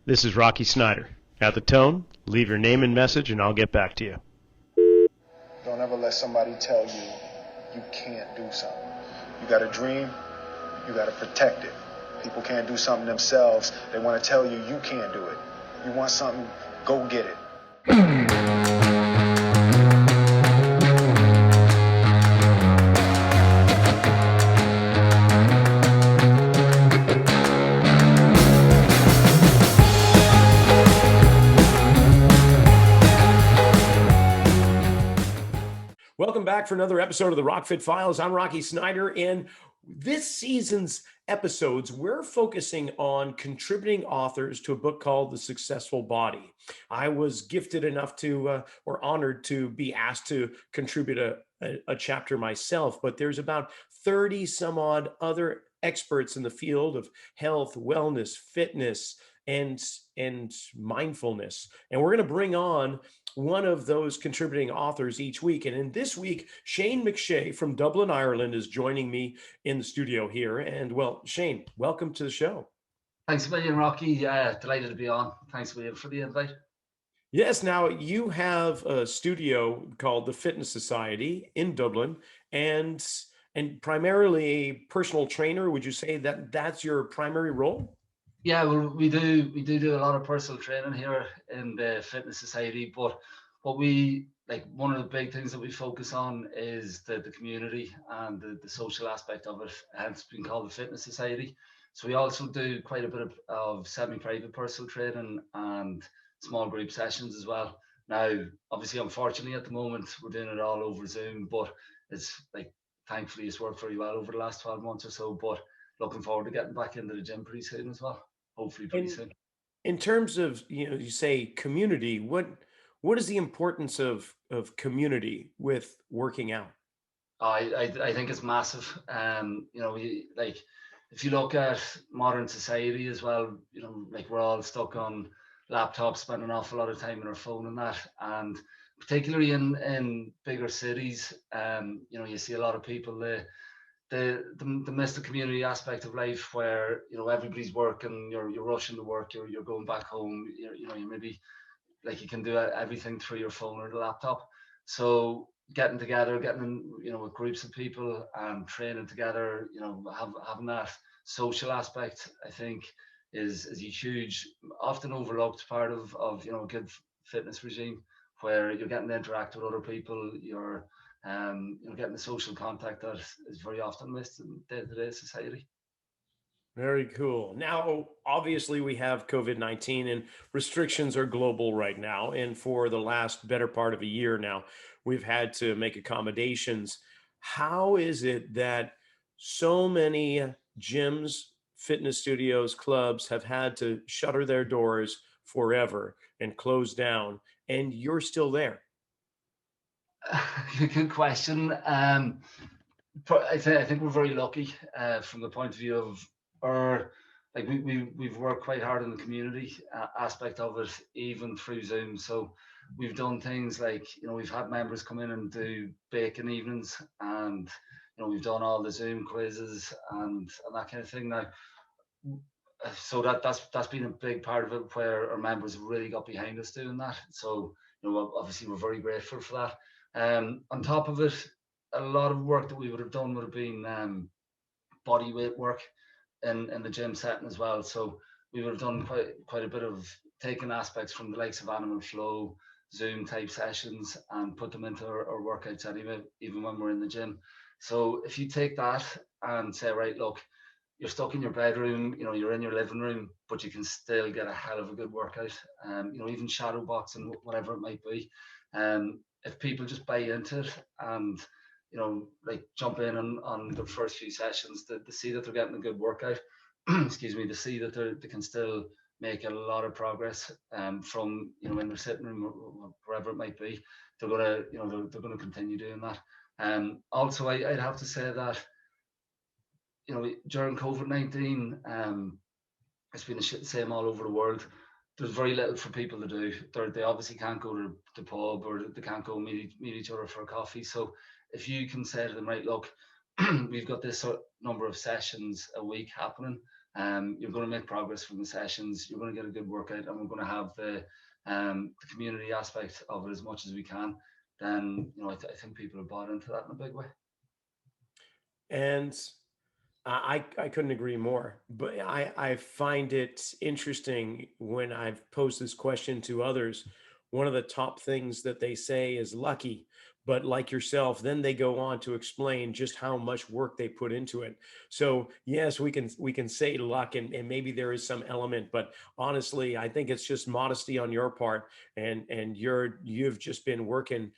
This is Rocky Snyder. At the tone, leave your name and message and I'll get back to you. Don't ever let somebody tell you you can't do something. You got a dream, you got to protect it. People can't do something themselves. They want to tell you you can't do it. You want something, go get it. Welcome back for another episode of the RockFit Files. I'm Rocky Snyder, and this season's episodes, we're focusing on contributing authors to a book called The Successful Body. I was gifted enough to, or honored to be asked to contribute a chapter myself, but there's about 30 some odd other experts in the field of health, wellness, fitness, and mindfulness. And we're going to bring on one of those contributing authors each week. And in this week, Shane McShea from Dublin, Ireland is joining me in the studio here. And well, Shane, welcome to the show. Thanks a million, Rocky. Delighted to be on. Thanks a million for the invite. Yes, now you have a studio called the Fitness Society in Dublin, and primarily a personal trainer. Would you say that that's your primary role? Yeah, well, we do a lot of personal training here in the Fitness Society, but what we like, one of the big things that we focus on is the community and the social aspect of it, and it's been called the Fitness Society. So we also do quite a bit of semi-private personal training and small group sessions as well. Now, obviously, unfortunately, at the moment, we're doing it all over Zoom, but it's like, thankfully, it's worked very well over the last 12 months or so, but looking forward to getting back into the gym pretty soon as well. Hopefully pretty soon. In terms of, you say community, what is the importance of community with working out? I think it's massive. If you look at modern society as well, like we're all stuck on laptops, spending an awful lot of time on our phone and that, and particularly in bigger cities, you see a lot of people the domestic community aspect of life where everybody's working, you're rushing to work, you're going back home, you maybe like you can do everything through your phone or the laptop. So getting together, getting with groups of people and training together, having that social aspect, I think is a huge, often overlooked part of a good fitness regime, where you're getting to interact with other people, you're getting the social contact that is very often missed in day-to-day society. Very cool. Now, obviously, we have COVID-19 and restrictions are global right now. And for the last better part of a year now, we've had to make accommodations. How is it that so many gyms, fitness studios, clubs have had to shutter their doors forever and close down, and you're still there? Good question. I think we're very lucky from the point of view of we've worked quite hard in the community aspect of it, even through Zoom. So we've done things like we've had members come in and do baking evenings, and we've done all the Zoom quizzes and that kind of thing. Now, so that's been a big part of it, where our members have really got behind us doing that. So obviously we're very grateful for that. On top of it, a lot of work that we would have done would have been body weight work in the gym setting as well. So we would have done quite a bit of taking aspects from the likes of Animal Flow, Zoom type sessions, and put them into our workouts anyway, even when we're in the gym. So if you take that and say, right, look, you're stuck in your bedroom, you're in your living room, but you can still get a hell of a good workout, even shadow boxing, whatever it might be. If people just buy into it and like jump in on the first few sessions, to see that they're getting a good workout, excuse me, to see that they can still make a lot of progress from in their sitting room or wherever it might be, they're gonna continue doing that. Also, I'd have to say that during COVID-19, it's been the same all over the world. There's very little for people to do. They obviously can't go to the pub, or they can't go meet each other for a coffee. So if you can say to them, right, look, we've got this number of sessions a week happening, you're going to make progress from the sessions. You're going to get a good workout, and we're going to have the community aspect of it as much as we can. Then I think people have bought into that in a big way. And I couldn't agree more. But I find it interesting when I've posed this question to others. One of the top things that they say is lucky. But like yourself, then they go on to explain just how much work they put into it. So yes, we can say luck, and maybe there is some element, but honestly, I think it's just modesty on your part, and you've just been working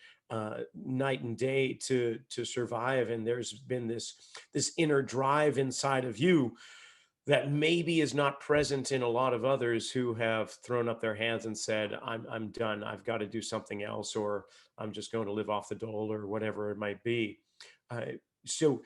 night and day to survive, and there's been this inner drive inside of you that maybe is not present in a lot of others who have thrown up their hands and said, I'm done. I've got to do something else, or I'm just going to live off the dole, or whatever it might be. Uh, so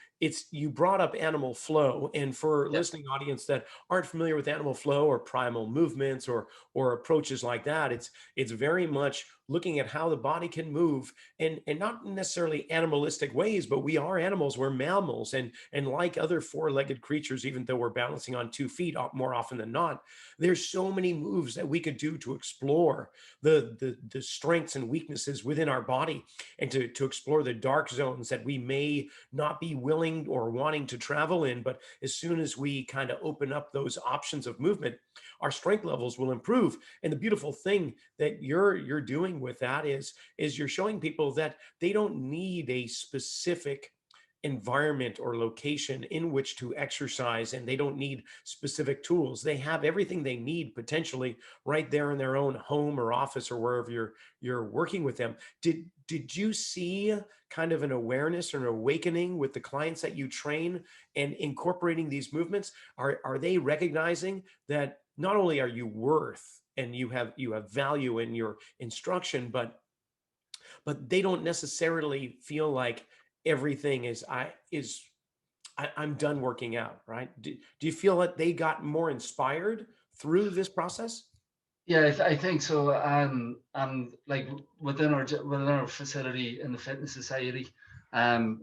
you brought up animal flow, and for Yeah. listening audience that aren't familiar with animal flow or primal movements or approaches like that, it's very much looking at how the body can move, and not necessarily animalistic ways, but we are animals, we're mammals, and like other four-legged creatures, even though we're balancing on 2 feet more often than not, there's so many moves that we could do to explore the strengths and weaknesses within our body, and to explore the dark zones that we may not be willing or wanting to travel in. But as soon as we kind of open up those options of movement, our strength levels will improve. And the beautiful thing that you're doing with that is you're showing people that they don't need a specific environment or location in which to exercise, and they don't need specific tools. They have everything they need potentially right there in their own home or office or wherever you're working with them. Did you see kind of an awareness or an awakening with the clients that you train and incorporating these movements? Are they recognizing that not only are you worth and you have value in your instruction, but they don't necessarily feel like everything I'm done working out, right? Do you feel that they got more inspired through this process? Yeah, I think so. And like within our facility in the fitness society, um,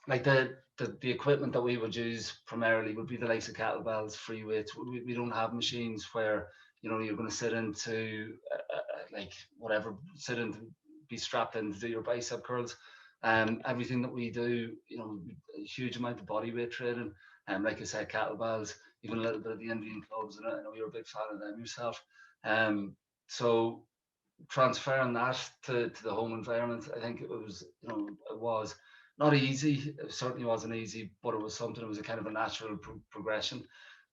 like the equipment that we would use primarily would be the likes of kettlebells, free weights. We don't have machines where you're going to sit into like whatever, sit in to be strapped in to do your bicep curls. Everything that we do, a huge amount of body weight training, and like I said, kettlebells, even a little bit of the Indian clubs, and I know you're a big fan of them yourself. So transferring that to the home environment, I think it was not easy. It certainly wasn't easy, but it was something. It was a kind of a natural progression.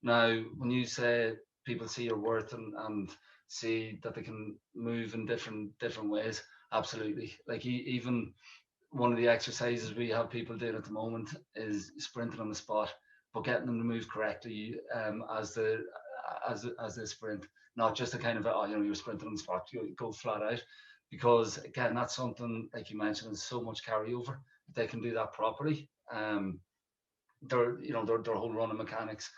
Now, when you say people see your worth and see that they can move in different ways, absolutely. Like even one of the exercises we have people doing at the moment is sprinting on the spot, but getting them to move correctly as they sprint, not just a kind of you're sprinting on the spot, you go flat out, because again, that's something like you mentioned is so much carryover. If they can do that properly, their whole running mechanics,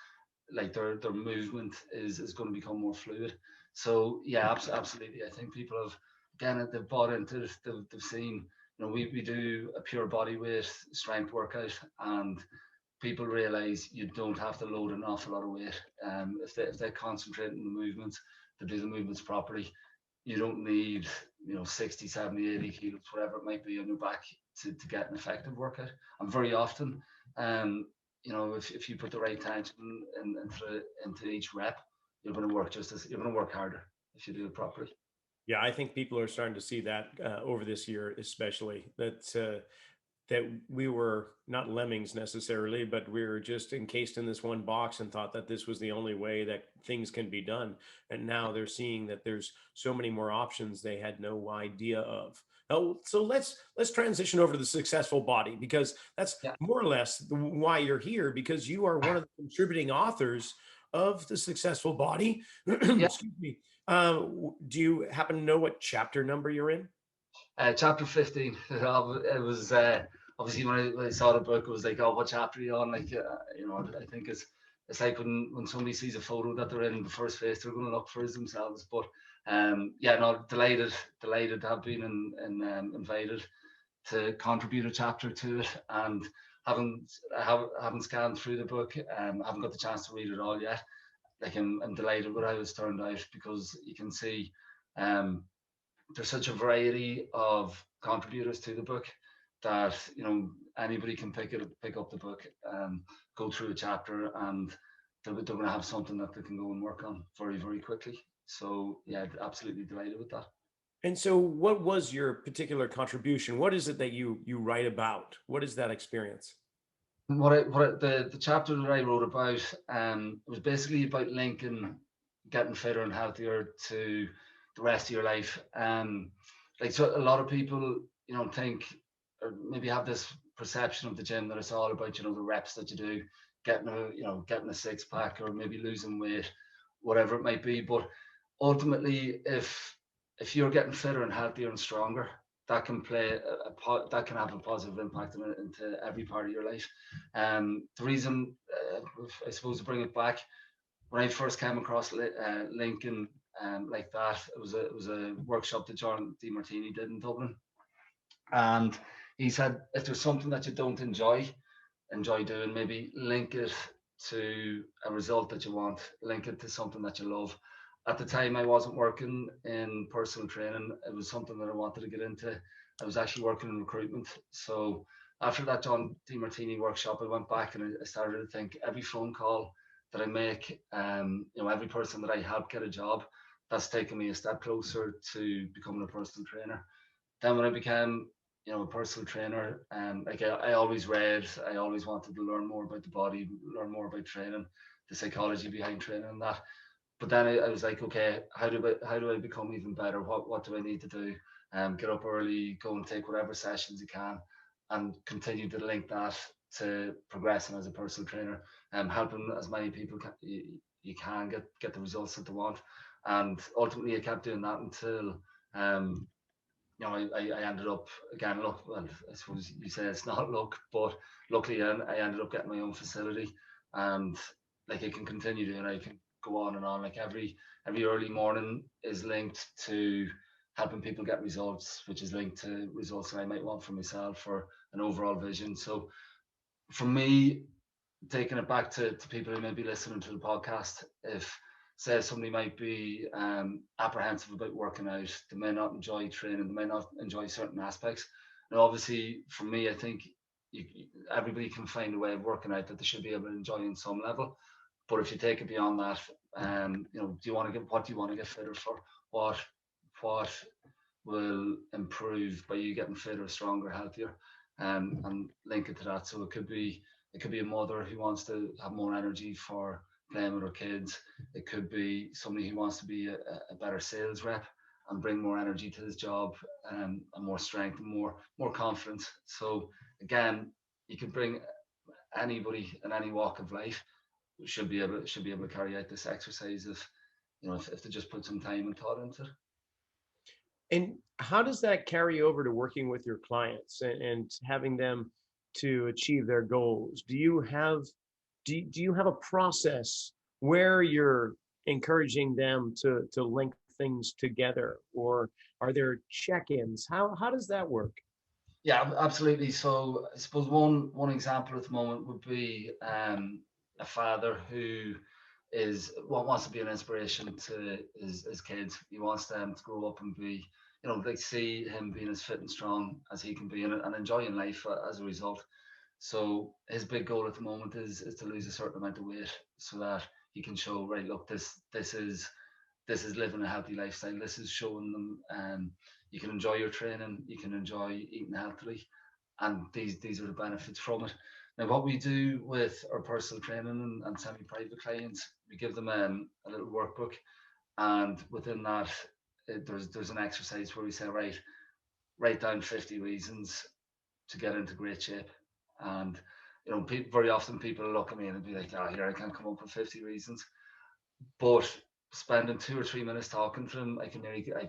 like their movement is going to become more fluid. So yeah, absolutely. I think people have, again, they've bought into it. They've seen, we do a pure body weight strength workout, and people realize you don't have to load an awful lot of weight. If they concentrate on the movements, to do the movements properly, you don't need 60, 70, 80 kilos, whatever it might be, on your back to get an effective workout. And very often, if you put the right tension into each rep, you're going to work harder if you do it properly. Yeah, I think people are starting to see that over this year, especially that we were not lemmings necessarily, but we were just encased in this one box and thought that this was the only way that things can be done. And now they're seeing that there's so many more options they had no idea of. Oh, so let's transition over to the successful body, because that's Yeah. more or less why you're here, because you are one of the contributing authors of the successful body. Yeah. Excuse me. Do you happen to know what chapter number you're in? Chapter 15. It was obviously when I saw the book, it was like, oh, what chapter are you on? Like, I think it's like when somebody sees a photo that they're in, the first face they're going to look for is themselves. But yeah, no, delighted to have been invited to contribute a chapter to it. And haven't scanned through the book. I haven't got the chance to read it all yet. Like I'm delighted with how it's turned out, because you can see there's such a variety of contributors to the book that anybody can pick up the book, go through a chapter, and they're going to have something that they can go and work on very, very quickly. So yeah, absolutely delighted with that. And so what was your particular contribution? What is it that you write about? What is that experience? The chapter that I wrote about, it was basically about linking getting fitter and healthier to the rest of your life. Like, so a lot of people, think, or maybe have this perception of the gym that it's all about, the reps that you do, getting a six pack, or maybe losing weight, whatever it might be. But ultimately, if you're getting fitter and healthier and stronger, that can play that can have a positive impact into every part of your life. The reason, I suppose, to bring it back, when I first came across Lincoln, like that, it was a workshop that John DeMartini did in Dublin, and he said, if there's something that you don't enjoy doing, maybe link it to a result that you want, link it to something that you love. At the time, I wasn't working in personal training. It was something that I wanted to get into. I was actually working in recruitment. So after that John DeMartini workshop, I went back and I started to think, every phone call that I make, every person that I help get a job, that's taken me a step closer to becoming a personal trainer. Then when I became, a personal trainer, like I always read, I always wanted to learn more about the body, learn more about training, the psychology behind training and that. But then I was like, okay, how do I become even better? What do I need to do? Get up early, go and take whatever sessions you can, and continue to link that to progressing as a personal trainer, helping as many people you can get the results that they want. And ultimately, I kept doing that until I ended up, again, luck. Well, I suppose you say it's not luck, but luckily I ended up getting my own facility, and like I can continue doing, I can go on and on. Like every early morning is linked to helping people get results, which is linked to results that I might want for myself, or an overall vision. So for me, taking it back to people who may be listening to the podcast, if say somebody might be apprehensive about working out, they may not enjoy training, they may not enjoy certain aspects. And obviously, for me, I think everybody can find a way of working out that they should be able to enjoy in some level. But if you take it beyond that, do you want to what do you want to get fitter for? What will improve by you getting fitter, stronger, healthier, and link it to that. So it could be a mother who wants to have more energy for playing with her kids. It could be somebody who wants to be a better sales rep and bring more energy to his job, and more strength and more confidence. So again, you can bring anybody in any walk of life should be able to carry out this exercise if they just put some time and thought into it. And how does that carry over to working with your clients and having them to achieve their goals? Do you have a process where you're encouraging them to link things together, or are there check-ins? How does that work? Yeah, absolutely. So I suppose one example at the moment would be a father who wants to be an inspiration to his kids. He wants them to grow up and be, like, see him being as fit and strong as he can be, and enjoying life as a result. So his big goal at the moment is to lose a certain amount of weight, so that he can show, right, look, this is living a healthy lifestyle. This is showing them you can enjoy your training, you can enjoy eating healthily, and these are the benefits from it. Now, what we do with our personal training and semi-private clients, we give them a little workbook, and within that, there's an exercise where we say, right, write down 50 reasons to get into great shape. And very often people look at me and be like, "Oh, here, I can't come up with 50 reasons." But spending 2 or 3 minutes talking to them, I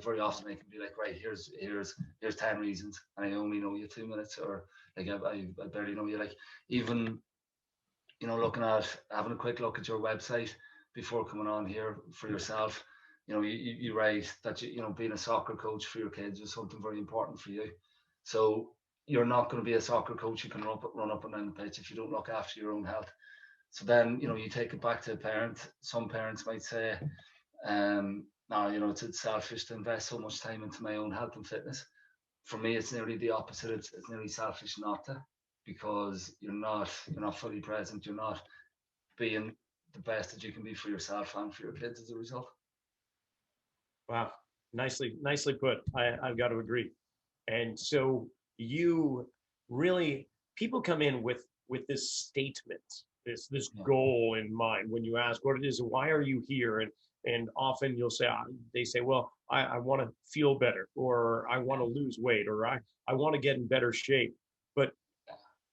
very often I can be like, "Right, here's 10 reasons, and I only know you 2 minutes, or like I barely know you." Like, even looking at having a quick look at your website before coming on here for yourself. You write that being a soccer coach for your kids is something very important for you. So you're not going to be a soccer coach. You can run up and down the pitch if you don't look after your own health. So then, you take it back to a parent. Some parents might say, no, it's selfish to invest so much time into my own health and fitness. For me, it's nearly the opposite. It's nearly selfish not to, because you're not fully present. You're not being the best that you can be for yourself and for your kids as a result. Wow, nicely put. I've got to agree. And so you really, people come in with this statement, this Yeah. goal in mind when you ask what it is, why are you here? And often you'll say, they say, well, I want to feel better, or I want to lose weight, or I want to get in better shape. But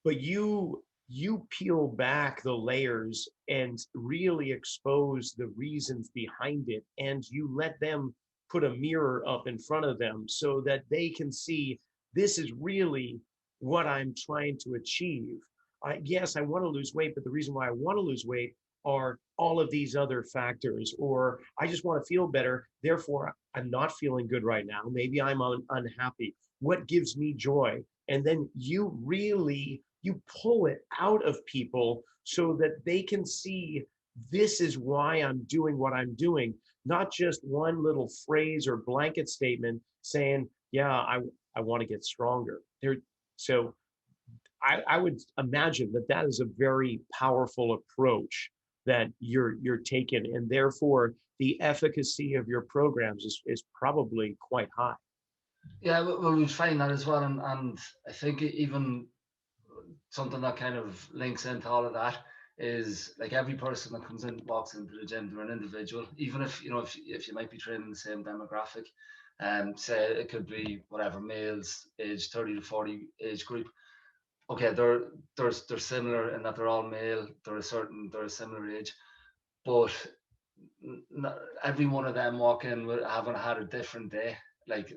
you peel back the layers and really expose the reasons behind it, and you let them put a mirror up in front of them so that they can see this is really what I'm trying to achieve. Yes, I want to lose weight, but the reason why I want to lose weight are all of these other factors, or I just want to feel better, therefore I'm not feeling good right now, maybe I'm unhappy, what gives me joy? And then you pull it out of people so that they can see this is why I'm doing what I'm doing, not just one little phrase or blanket statement saying, yeah, I want to get stronger. So I would imagine that that is a very powerful approach that you're taking, and therefore the efficacy of your programs is probably quite high. Yeah, well, we find that as well, and I think even something that kind of links into all of that is, like, every person that comes in, walks into the gym, they're an individual. Even if if you might be training the same demographic, say it could be whatever, males age 30 to 40 age group. Okay, they're similar in that they're all male. They're a similar age, but every one of them walk in with having had a different day. Like,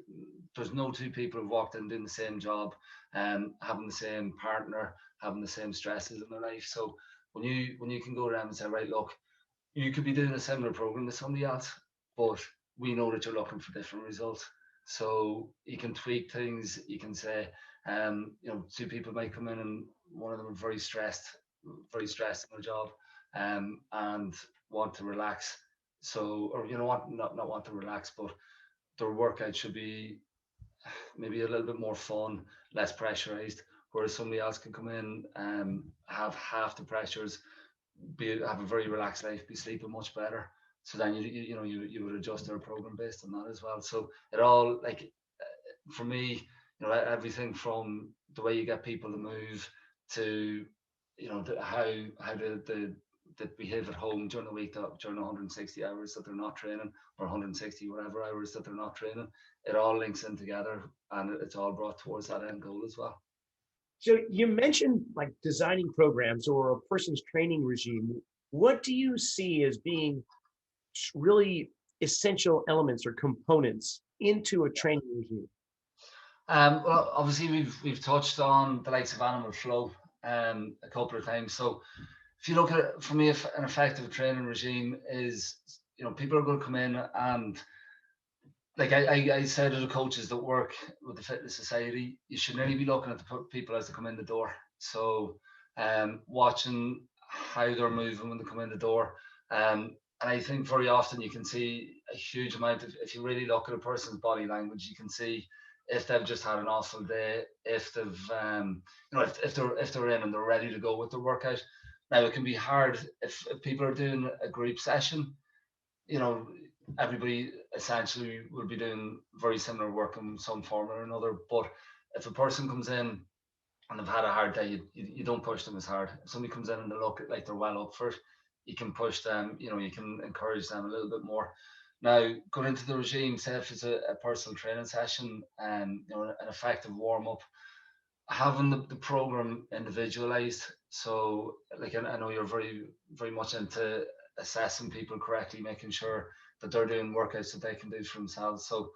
there's no two people who've walked in doing the same job, having the same partner, having the same stresses in their life. So when you can go around and say, right, look, you could be doing a similar program to somebody else, but we know that you're looking for different results. So you can tweak things. You can say, two people might come in and one of them is very stressed in their job, and want to relax. So, or want not want to relax, but their workout should be maybe a little bit more fun, less pressurized. Whereas somebody else can come in and have half the pressures, have a very relaxed life, be sleeping much better. So then you would adjust their program based on that as well. So it all, like, for me, everything from the way you get people to move to how they behave at home during the week, during 160 hours that they're not training, or 160 whatever hours that they're not training. It all links in together, and it's all brought towards that end goal as well. So you mentioned like designing programs or a person's training regime. What do you see as being really essential elements or components into a training regime? Well, obviously we've touched on the likes of animal flow a couple of times. So if you look at it, for me, an effective training regime is, people are going to come in and, like I say to the coaches that work with the Fitness Society, you should really be looking at the people as they come in the door. So watching how they're moving when they come in the door. And I think very often you can see a huge amount of, if you really look at a person's body language, you can see if they've just had an awful day, if they've, if they're in and they're ready to go with their workout. Now, it can be hard if people are doing a group session, you know, everybody essentially will be doing very similar work in some form or another. But if a person comes in and they've had a hard day, you don't push them as hard. If somebody comes in and they look like they're well up for it, you can push them, you can encourage them a little bit more. Now, going into the regime, say if it's a personal training session and an effective warm up, having the program individualized. So, like, I know you're very, very much into assessing people correctly, making sure that they're doing workouts that they can do for themselves. So,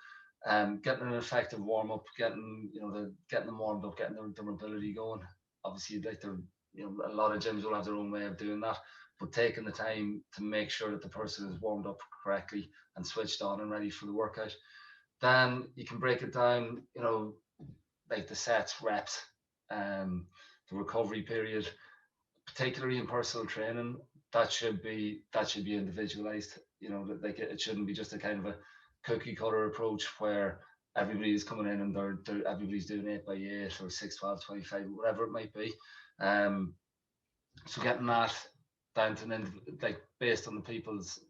getting an effective warm up, getting them warmed up, getting their mobility going. Obviously, like, a lot of gyms will have their own way of doing that, but taking the time to make sure that the person is warmed up correctly and switched on and ready for the workout. Then you can break it down, like the sets, reps, the recovery period, particularly in personal training, that should be individualized. Like it shouldn't be just a kind of a cookie cutter approach where everybody's coming in and they're everybody's doing 8x8 or 6, 12, 25, whatever it might be. So getting that down to like based on the people's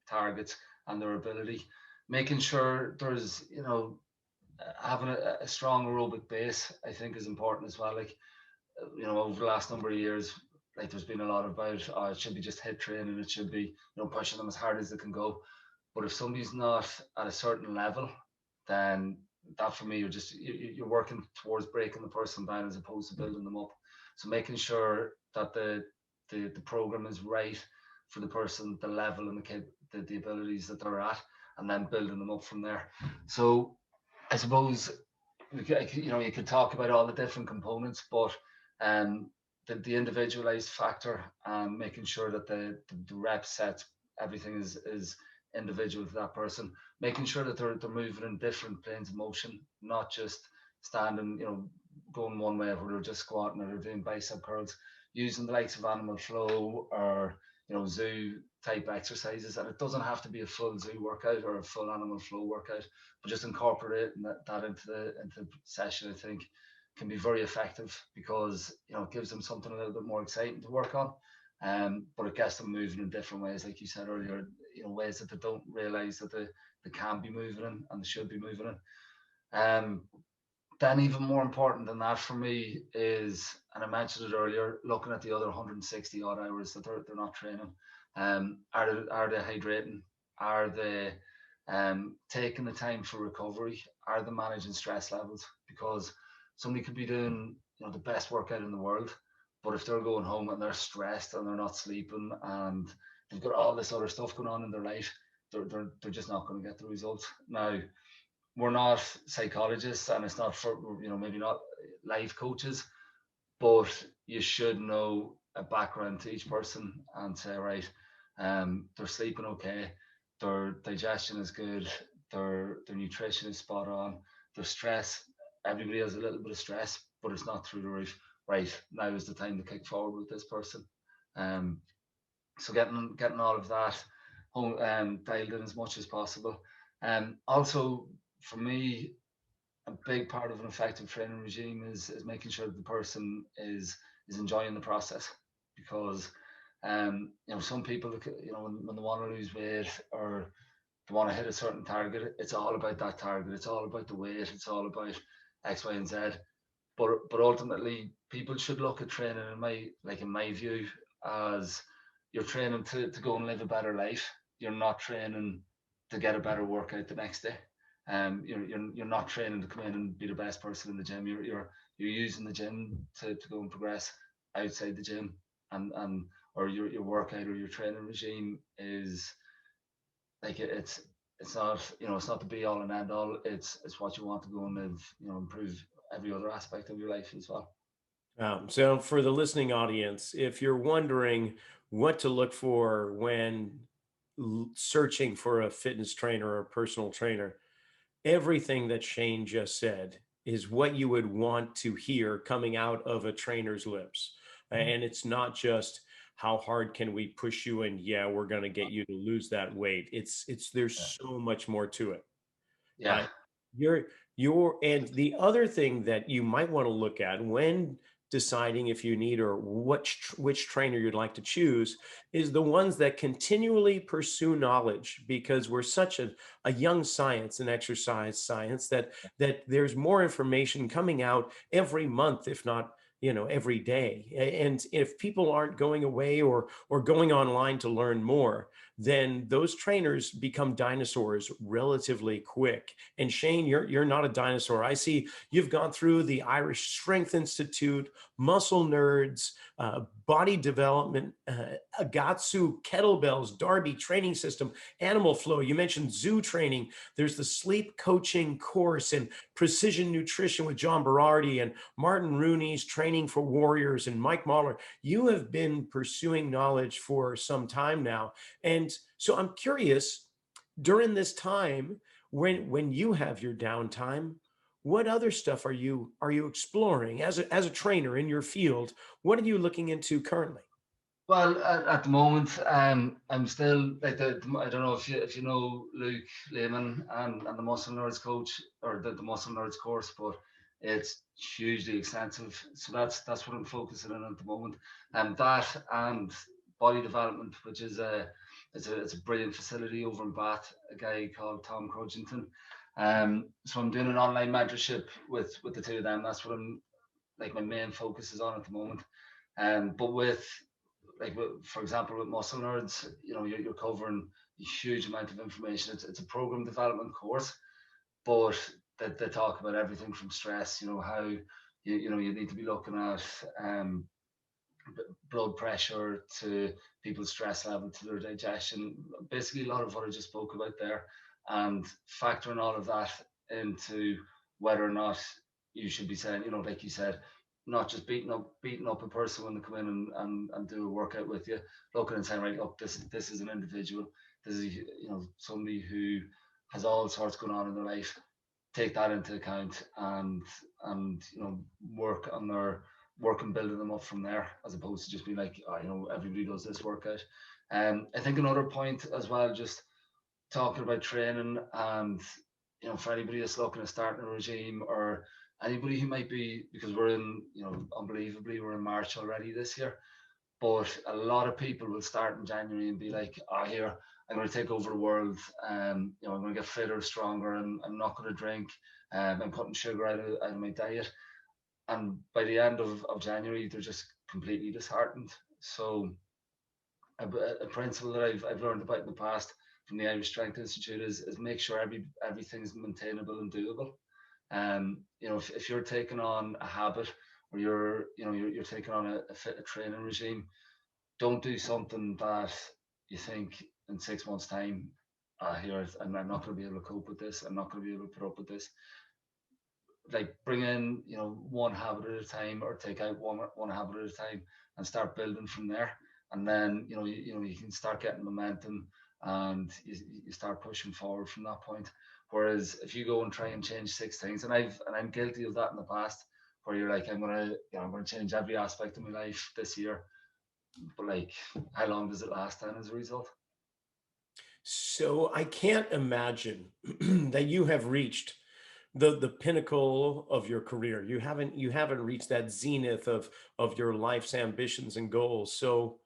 targets and their ability, making sure there's having a strong aerobic base, I think, is important as well. Like over the last number of years, like there's been a lot about it should be just hit training, it should be pushing them as hard as they can go. But if somebody's not at a certain level, then that for me, you're working towards breaking the person down as opposed to building them up. So making sure that the program is right for the person, the level and the abilities that they're at, and then building them up from there. So I suppose you could talk about all the different components, but the individualized factor, making sure that the rep sets, everything is individual to that person, making sure that they're moving in different planes of motion, not just standing, going one way where they're just squatting or they're doing bicep curls, using the likes of animal flow or zoo type exercises. And it doesn't have to be a full zoo workout or a full animal flow workout, but just incorporating that into the session, I think can be very effective, because it gives them something a little bit more exciting to work on. But it gets them moving in different ways, like you said earlier, ways that they don't realize that they can be moving in and they should be moving in. Then even more important than that for me is, and I mentioned it earlier, looking at the other 160 odd hours that they're not training. Are they hydrating? Are they taking the time for recovery? Are they managing stress levels? Because somebody could be doing the best workout in the world, but if they're going home and they're stressed and they're not sleeping and they've got all this other stuff going on in their life, they're just not going to get the results. Now, we're not psychologists, and it's not for maybe not life coaches, but you should know a background to each person and say, right, they're sleeping okay, their digestion is good, their nutrition is spot on, their stress, everybody has a little bit of stress, but it's not through the roof. Right, now is the time to kick forward with this person. So getting all of that dialed in as much as possible. Also, for me, a big part of an effective training regime is making sure that the person is enjoying the process, because some people when they want to lose weight or they want to hit a certain target, it's all about that target, it's all about the weight, it's all about X, Y, and Z. But ultimately, people should look at training, in my view, as you're training to go and live a better life. You're not training to get a better workout the next day. You're not training to come in and be the best person in the gym. You're using the gym to go and progress outside the gym, and or your workout or your training regime is like it's not it's not the be all and end all. It's what you want to go and live, improve every other aspect of your life as well. So for the listening audience, if you're wondering what to look for when searching for a fitness trainer or a personal trainer, everything that Shane just said is what you would want to hear coming out of a trainer's lips. And it's not just how hard can we push you, and yeah, we're going to get you to lose that weight. There's so much more to it. Yeah. And the other thing that you might want to look at when deciding if you need or which trainer you'd like to choose is the ones that continually pursue knowledge, because we're such a young science and exercise science that there's more information coming out every month, if not every day. And if people aren't going away or going online to learn more, then those trainers become dinosaurs relatively quick. And Shane, you're not a dinosaur. I see you've gone through the Irish Strength Institute, Muscle Nerds, Body Development, Agatsu, Kettlebells, Darby Training System, Animal Flow. You mentioned zoo training. There's the sleep coaching course and precision nutrition with John Berardi and Martin Rooney's Training for Warriors and Mike Mahler. You have been pursuing knowledge for some time now. And so I'm curious, during this time, when you have your downtime, what other stuff are you exploring as a trainer in your field? What are you looking into currently? Well, at the moment, I'm still like I don't know if you know Luke Lehman and the Muscle Nerds coach or the Muscle Nerds course, but it's hugely extensive. So that's what I'm focusing on at the moment, and that and body development, which is it's a brilliant facility over in Bath. A guy called Tom Crudgington. So I'm doing an online mentorship with the two of them. That's what I'm like my main focus is on at the moment. But with like for example with muscle nerds, you're covering a huge amount of information. It's a program development course, but they talk about everything from stress, how you need to be looking at blood pressure to people's stress level to their digestion, basically a lot of what I just spoke about there, and factoring all of that into whether or not you should be saying, like you said, not just beating up a person when they come in and do a workout with you, looking and saying, right, look, this is an individual, this is somebody who has all sorts going on in their life. Take that into account and work on their work and building them up from there, as opposed to just being like, everybody does this workout. I think another point as well, just talking about training, and for anybody that's looking at starting a regime, or anybody who might be, because we're in, unbelievably, we're in March already this year, but a lot of people will start in January and be like, here, I'm going to take over the world. I'm going to get fitter, stronger, and I'm not going to drink. I'm cutting sugar out of my diet. And by the end of January, they're just completely disheartened. So a principle that I've learned about in the past from the Irish Strength Institute is make sure everything's maintainable and doable. If you're taking on a habit, or you're taking on a training regime, don't do something that you think in 6 months' time, I'm not going to be able to cope with this. I'm not going to be able to put up with this. Like bring in, one habit at a time, or take out one habit at a time, and start building from there. And then you can start getting momentum, and you start pushing forward from that point. Whereas if you go and try and change 6 things, and I'm guilty of that in the past, where you're like, I'm gonna change every aspect of my life this year, but like, how long does it last then as a result? So I can't imagine that you have reached the pinnacle of your career. You haven't reached that zenith of your life's ambitions and goals. So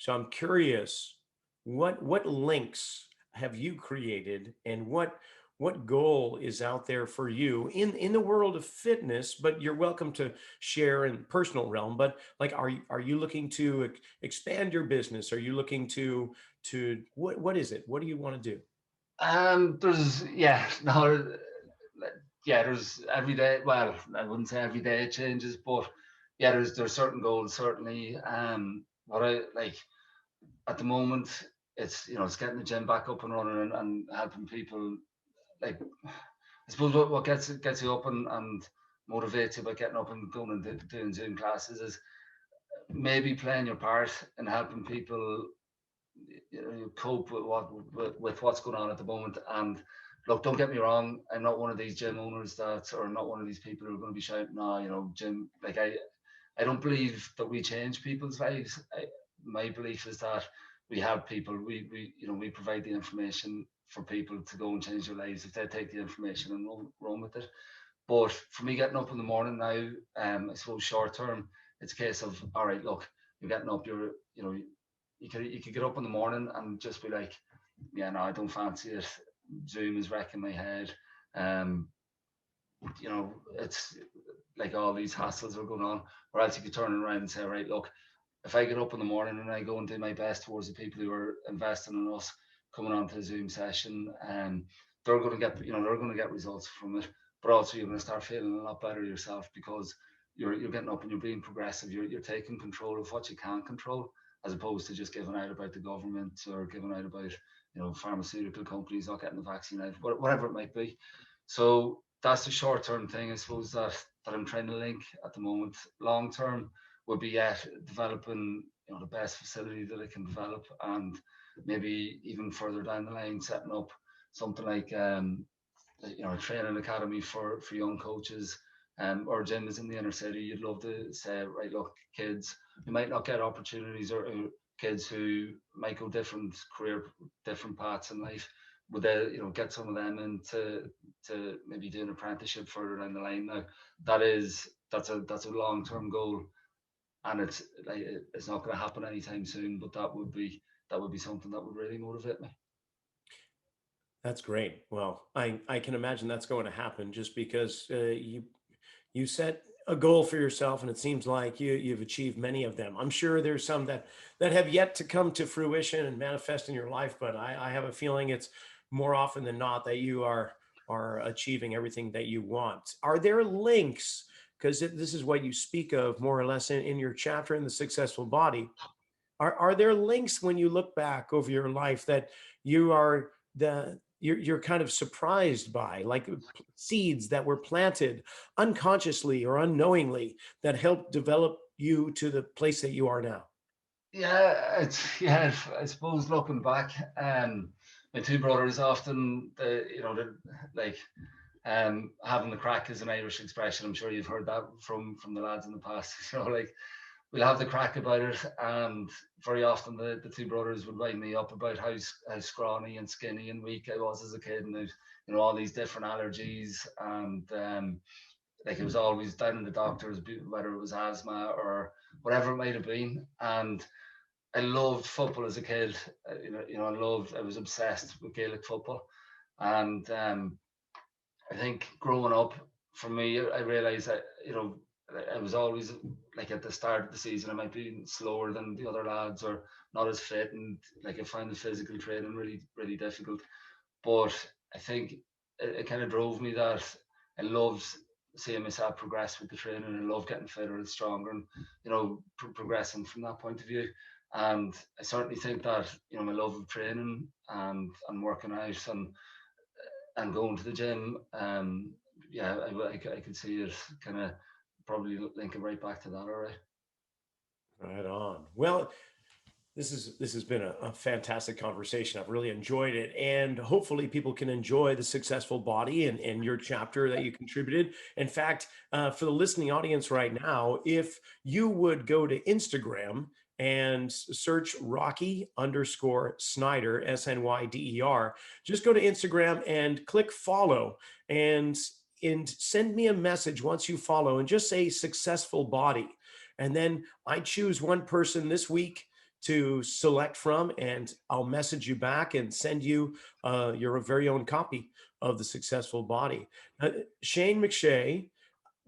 I'm curious, what links have you created, and what goal is out there for you in the world of fitness? But you're welcome to share in personal realm. But like, are you looking to expand your business? Are you looking to what is it? What do you want to do? There's no, there's every day. Well, I wouldn't say every day it changes, but there's certain goals certainly. What I like at the moment, it's getting the gym back up and running, and helping people. Like, I suppose what gets you up and motivates you by getting up and going and doing Zoom classes is maybe playing your part in helping people cope with what's going on at the moment. And look, don't get me wrong, I'm not one of these gym owners or not one of these people who are going to be shouting, no, gym. Like, I don't believe that we change people's lives. My belief is that we help people. We provide the information for people to go and change their lives if they take the information and run with it. But for me, getting up in the morning now, I suppose short term, it's a case of, all right, look, you're getting up, you could get up in the morning and just be like, yeah, no, I don't fancy it. Zoom is wrecking my head. It's like all these hassles are going on. Or else you could turn around and say, right, look, if I get up in the morning and I go and do my best towards the people who are investing in us coming onto the Zoom session, they're going to get results from it. But also you're going to start feeling a lot better yourself, because you're getting up and you're being progressive. You're taking control of what you can control, as opposed to just giving out about the government, or giving out about pharmaceutical companies not getting the vaccine out, whatever it might be. So that's the short term thing, I suppose, that I'm trying to link at the moment. Long term would be developing the best facility that I can develop, and maybe even further down the line setting up something like a training academy for young coaches. Our gym is in the inner city. You'd love to say, right, look, kids who might not get opportunities, or kids who might go different paths in life, would they, get some of them into to maybe do an apprenticeship further down the line. Now, that's a long term goal, and it's not going to happen anytime soon. But that would be something that would really motivate me. That's great. Well, I can imagine that's going to happen just because you set a goal for yourself, and it seems like you've achieved many of them. I'm sure there's some that have yet to come to fruition and manifest in your life, but I have a feeling it's more often than not that you are achieving everything that you want. Are there links? Because this is what you speak of more or less in your chapter in the Successful Body. Are there links when you look back over your life that you are you're kind of surprised by, like seeds that were planted unconsciously or unknowingly that helped develop you to the place that you are now? Yeah, I suppose looking back, my two brothers often, like, having the crack is an Irish expression. I'm sure you've heard that from the lads in the past. Like, we'll have the crack about it, and very often the two brothers would wind me up about how scrawny and skinny and weak I was as a kid, and all these different allergies, and like, it was always down in the doctors, whether it was asthma or whatever it might have been. And I loved football as a kid. I was obsessed with Gaelic football, and I think growing up, for me, I realized that, I was always, like, at the start of the season, I might be slower than the other lads, or not as fit, and like, I find the physical training really, really difficult. But I think it kind of drove me that I loved seeing myself progress with the training. I love getting fitter and stronger, and progressing from that point of view. And I certainly think that, my love of training and working out, and going to the gym, yeah, I could see it kind of probably linking right back to that. All right. Right on. Well, this has been a fantastic conversation. I've really enjoyed it, and hopefully people can enjoy the Successful Body and your chapter that you contributed. In fact, for the listening audience right now, if you would go to Instagram and search Rocky_Snyder, Snyder, just go to Instagram and click follow, and send me a message once you follow, and just say Successful Body, and then I choose one person this week to select from, and I'll message you back and send you your very own copy of the Successful Body. Shane McShea,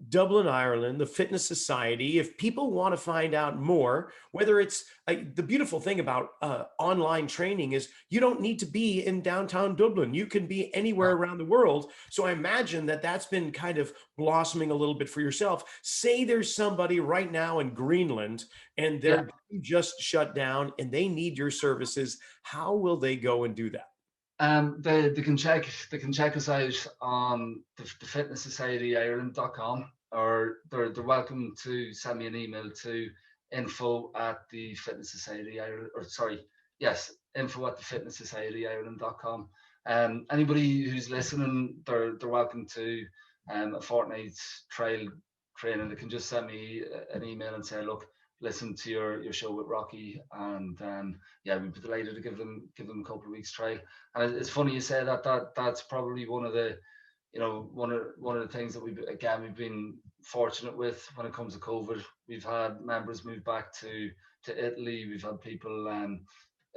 Dublin, Ireland, the Fitness Society. If people want to find out more, whether it's the beautiful thing about online training is you don't need to be in downtown Dublin. You can be anywhere around the world. So I imagine that that's been kind of blossoming a little bit for yourself. Say there's somebody right now in Greenland and Yeah. they're just shut down and they need your services. How will they go and do that? They can check us out on the Fitness Society Ireland.com, or they're welcome to send me an email to info at the Fitness Society Ireland, or sorry, yes, info at the Fitness Society Ireland.com. Anybody who's listening, they're welcome to a fortnight's trial training. They can just send me an email and say, look, listen to your show with Rocky, and yeah, we'd be delighted to give them a couple of weeks trial. And it's funny you say that's probably one of the, one of the things that we've been fortunate with when it comes to COVID. We've had members move back to Italy. We've had people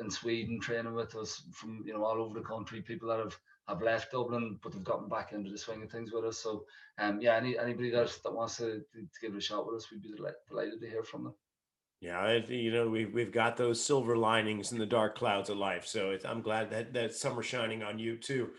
in Sweden training with us from, all over the country. People that have left Dublin, but they've gotten back into the swing of things with us. So yeah, anybody that wants to give it a shot with us, we'd be delighted to hear from them. Yeah, we've got those silver linings in the dark clouds of life. So I'm glad that summer's shining on you too.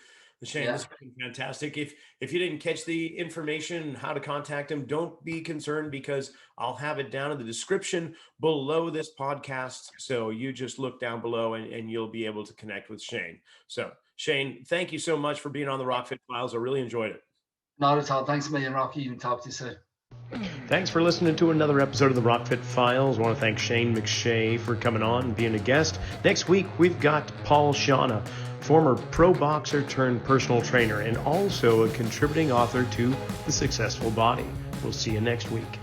Shane, this Yeah. has been fantastic. If you didn't catch the information how to contact him, don't be concerned because I'll have it down in the description below this podcast. So you just look down below and you'll be able to connect with Shane. So Shane, thank you so much for being on the Rockfit Files. I really enjoyed it. Not at all. Thanks a million, Rocky. Even talk to you soon. Thanks for listening to another episode of the RockFit Files. I want to thank Shane McShea for coming on and being a guest. Next week, we've got Paul Shauna, former pro boxer turned personal trainer and also a contributing author to The Successful Body. We'll see you next week.